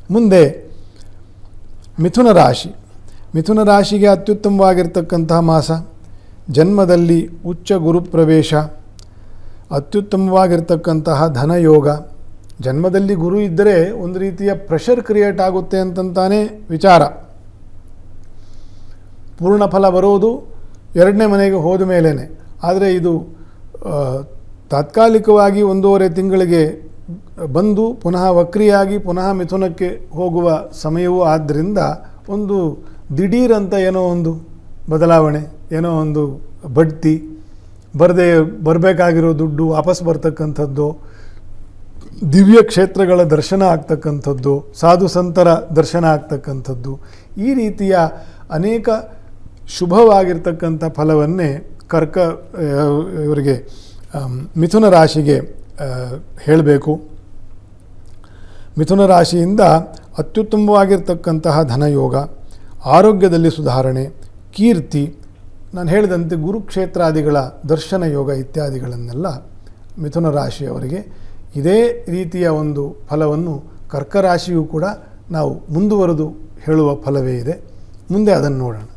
ಮುಂದೆ ಮಿಥುನ ರಾಶಿ. ಮಿಥುನ ರಾಶಿಗೆ ಅತ್ಯುತ್ತಮವಾಗಿರ್ತಕ್ಕಂತಹ ಮಾಸ. ಜನ್ಮದಲ್ಲಿ ಉಚ್ಚ ಗುರುಪ್ರವೇಶ, ಅತ್ಯುತ್ತಮವಾಗಿರ್ತಕ್ಕಂತಹ ಧನಯೋಗ. ಜನ್ಮದಲ್ಲಿ ಗುರು ಇದ್ದರೆ ಒಂದು ರೀತಿಯ ಪ್ರೆಷರ್ ಕ್ರಿಯೇಟ್ ಆಗುತ್ತೆ ಅಂತಂತಾನೆ ವಿಚಾರ. ಪೂರ್ಣ ಫಲ ಬರೋದು 2ನೇ ಮನೆಗೆ ಹೋದ ಮೇಲೇ. ಆದರೆ ಇದು ತಾತ್ಕಾಲಿಕವಾಗಿ 1.5 ತಿಂಗಳಿಗೆ ಬಂದು ಪುನಃ ವಕ್ರಿಯಾಗಿ ಪುನಃ ಮಿಥುನಕ್ಕೆ ಹೋಗುವ ಸಮಯವೂ ಆದ್ದರಿಂದ ಒಂದು ದಿಢೀರಂತ ಏನೋ ಒಂದು ಬದಲಾವಣೆ, ಏನೋ ಒಂದು ಬಡ್ತಿ, ಬರಬೇಕಾಗಿರೋ ದುಡ್ಡು ವಾಪಸ್ ಬರ್ತಕ್ಕಂಥದ್ದು, ದಿವ್ಯ ಕ್ಷೇತ್ರಗಳ ದರ್ಶನ ಆಗ್ತಕ್ಕಂಥದ್ದು, ಸಾಧು ಸಂತರ ದರ್ಶನ ಆಗ್ತಕ್ಕಂಥದ್ದು, ಈ ರೀತಿಯ ಅನೇಕ ಶುಭವಾಗಿರ್ತಕ್ಕಂಥ ಫಲವನ್ನೇ ಇವರಿಗೆ ಮಿಥುನ ರಾಶಿಗೆ ಹೇಳಬೇಕು. ಮಿಥುನ ರಾಶಿಯಿಂದ ಅತ್ಯುತ್ತಮವಾಗಿರ್ತಕ್ಕಂತಹ ಧನಯೋಗ, ಆರೋಗ್ಯದಲ್ಲಿ ಸುಧಾರಣೆ, ಕೀರ್ತಿ, ನಾನು ಹೇಳಿದಂತೆ ಗುರುಕ್ಷೇತ್ರಾದಿಗಳ ದರ್ಶನ ಯೋಗ ಇತ್ಯಾದಿಗಳನ್ನೆಲ್ಲ ಮಿಥುನ ರಾಶಿಯವರಿಗೆ ಇದೇ ರೀತಿಯ ಒಂದು ಫಲವನ್ನು ಕರ್ಕ ರಾಶಿಯೂ ಕೂಡ ನಾವು ಮುಂದುವರೆದು ಹೇಳುವ ಫಲವೇ ಇದೆ. ಮುಂದೆ ಅದನ್ನು ನೋಡೋಣ.